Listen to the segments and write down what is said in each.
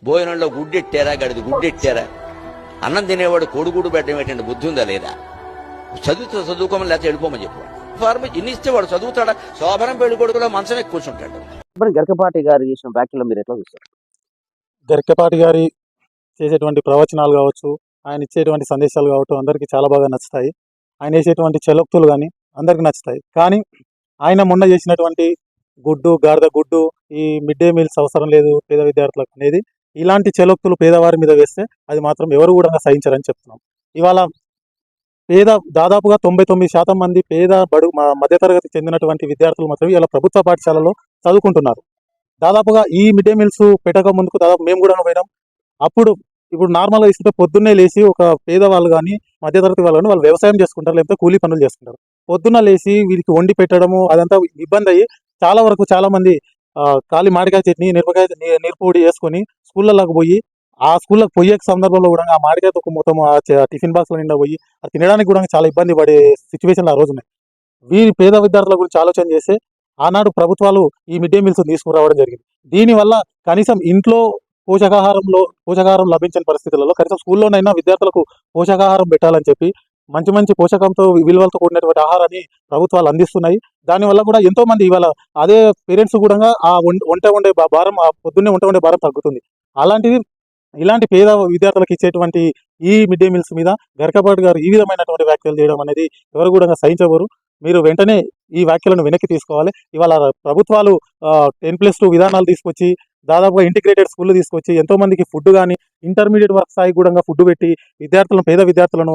భోజనంలో గుడ్డెట్టారా, గడిది గుడ్డెట్టారా? అన్నం తినేవాడు కోడిగూడు పెట్టడం ఏంటంటే బుద్ధి ఉందా లేదా? చదువుకోమని లేకపోతే వెళ్ళిపోమని చెప్పాడు. ఫార్మేజ్ ఇన్ని ఇస్తే వాడు చదువుతాడా? శోభనం పెళ్లి కొడుకులో మంచం ఎక్కువ కూర్చుంటాడు. ఇప్పుడు గరికపాటి గారు చేసిన వ్యాఖ్యలు మీరు ఎట్లా చూస్తారు? గరికపాటి గారి చేసేటువంటి ప్రవచనాలు కావచ్చు, ఆయన ఇచ్చేటువంటి సందేశాలు కావచ్చు, అందరికీ చాలా బాగా నచ్చుతాయి. ఆయన వేసేటువంటి చలోక్తులు కానీ అందరికీ నచ్చుతాయి. కానీ ఆయన మొన్న చేసినటువంటి గుడ్డు, గాడిద గుడ్డు, ఈ మిడ్ డే మీల్స్ అవసరం లేదు పేద విద్యార్థులకు అనేది, ఇలాంటి చలోక్తులు పేదవారి మీద వేస్తే అది మాత్రం ఎవరు కూడా సహించరని చెప్తున్నాం. ఇవాళ దాదాపుగా 99% మంది పేద మధ్యతరగతికి చెందినటువంటి విద్యార్థులు మాత్రం ఇలా ప్రభుత్వ పాఠశాలలో చదువుకుంటున్నారు. దాదాపుగా ఈ మిడ్ డే మీల్స్ పెట్టక ముందుకు దాదాపు మేము కూడా పోయినాం. ఇప్పుడు నార్మల్గా ఇస్తుంటే పొద్దున్నే లేచి ఒక పేదవాళ్ళు కానీ మధ్యతరగతి వాళ్ళు కానీ వాళ్ళు వ్యవసాయం చేసుకుంటారు, లేకపోతే కూలీ పనులు చేసుకుంటారు. పొద్దున్న లేచి వీరికి వండి పెట్టడము అదంతా ఇబ్బంది అయ్యి చాలా మంది ఖాళీ మామిడికాయ చట్నీ, నీరుపొడి వేసుకొని స్కూళ్ళలోకి పోయి ఆ స్కూళ్ళకి పోయే సందర్భంలో కూడా ఆ మామిడికాయతో మొత్తం టిఫిన్ బాక్స్లో నిండా పోయి అది తినడానికి కూడా చాలా ఇబ్బంది పడే సిచ్యువేషన్లు ఆ రోజు ఉన్నాయి. వీరి పేద విద్యార్థుల గురించి ఆలోచన చేస్తే ఆనాడు ప్రభుత్వాలు ఈ మిడ్ డే మీల్స్ తీసుకురావడం జరిగింది. దీనివల్ల కనీసం ఇంట్లో పోషకాహారం లభించని పరిస్థితులలో కనీసం స్కూల్లోనైనా విద్యార్థులకు పోషకాహారం పెట్టాలని చెప్పి మంచి పోషకంతో విలువలతో కూడినటువంటి ఆహారాన్ని ప్రభుత్వాలు అందిస్తున్నాయి. దానివల్ల కూడా ఎంతో మంది ఇవాళ అదే పేరెంట్స్ కూడా ఆ పొద్దున్నే వంట వండే భారం తగ్గుతుంది. ఇలాంటి పేద విద్యార్థులకు ఇచ్చేటువంటి ఈ మిడ్ డే మీల్స్ మీద గరికపాటి గారు ఈ విధమైనటువంటి వ్యాఖ్యలు చేయడం అనేది ఎవరు కూడా సహించబోరు. మీరు వెంటనే ఈ వ్యాఖ్యలను వెనక్కి తీసుకోవాలి. ఇవాళ ప్రభుత్వాలు 10+2 విధానాలు తీసుకొచ్చి దాదాపుగా ఇంటిగ్రేటెడ్ స్కూళ్ళు తీసుకొచ్చి ఎంతో మందికి ఫుడ్ కానీ ఇంటర్మీడియట్ వర్క్ స్థాయి కూడా ఫుడ్ పెట్టి పేద విద్యార్థులను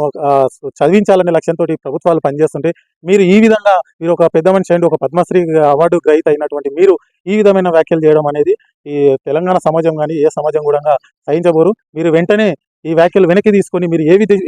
చదివించాలనే లక్ష్యంతో ప్రభుత్వాలు పనిచేస్తుంటే మీరు ఈ విధంగా మీరు ఒక పెద్ద మనిషి అండి, ఒక పద్మశ్రీ అవార్డు గ్రహీత అయినటువంటి మీరు ఈ విధమైన వ్యాఖ్యలు చేయడం అనేది ఈ తెలంగాణ సమాజం కానీ ఏ సమాజం కూడా సహించబోరు. మీరు వెంటనే ఈ వ్యాఖ్యలు వెనక్కి తీసుకొని మీరు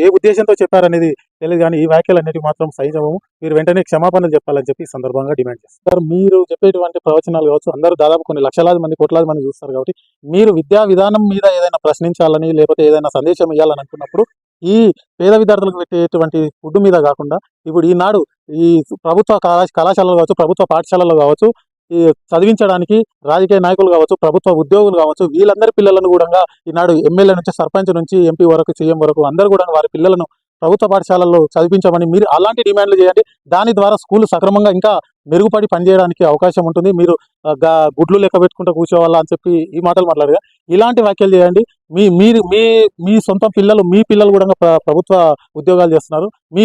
ఏ ఉద్దేశంతో చెప్పారనేది తెలియదు, కానీ ఈ వ్యాఖ్యలు అనేవి మాత్రం సహించబోము. మీరు వెంటనే క్షమాపణలు చెప్పాలని చెప్పి ఈ సందర్భంగా డిమాండ్ చేస్తారు. మీరు చెప్పేటువంటి ప్రవచనాలు కావచ్చు, అందరూ దాదాపు కొన్ని లక్షలాది మంది కోట్లాది మంది చూస్తారు. కాబట్టి మీరు విద్యా విధానం మీద ఏదైనా ప్రశ్నించాలని లేకపోతే ఏదైనా సందేశం ఇవ్వాలని అనుకున్నప్పుడు ఈ పేద విద్యార్థులకు పెట్టేటువంటి ఫుడ్ మీద కాకుండా ఇప్పుడు ఈనాడు ఈ ప్రభుత్వ కళాశాలలు కావచ్చు, ప్రభుత్వ పాఠశాలలు కావచ్చు, ఈ చదివించడానికి రాజకీయ నాయకులు కావచ్చు, ప్రభుత్వ ఉద్యోగులు కావచ్చు, వీళ్ళందరి పిల్లలను కూడా ఈనాడు ఎమ్మెల్యే నుంచి సర్పంచ్ నుంచి ఎంపీ వరకు సీఎం వరకు అందరూ కూడా వారి పిల్లలను ప్రభుత్వ పాఠశాలల్లో చదివించమని మీరు అలాంటి డిమాండ్లు చేయండి. దాని ద్వారా స్కూల్ సక్రమంగా ఇంకా మెరుగుపడి పనిచేయడానికి అవకాశం ఉంటుంది. మీరు గుడ్లు లెక్క పెట్టుకుంటూ కూర్చోవాలా అని చెప్పి ఈ మాటలు మాట్లాడగా ఇలాంటి వ్యాఖ్యలు చేయండి. మీ సొంత మీ పిల్లలు కూడా ప్రభుత్వ ఉద్యోగాలు చేస్తున్నారు. మీ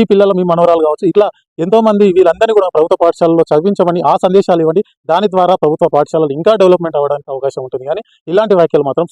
మనవరాలు కావచ్చు, ఇట్లా ఎంతో మంది వీళ్ళందరినీ కూడా ప్రభుత్వ పాఠశాలలో చదివించమని ఆ సందేశాలు ఇవ్వండి. దాని ద్వారా ప్రభుత్వ పాఠశాలలు ఇంకా డెవలప్మెంట్ అవ్వడానికి అవకాశం ఉంటుంది. కానీ ఇలాంటి వ్యాఖ్యలు మాత్రం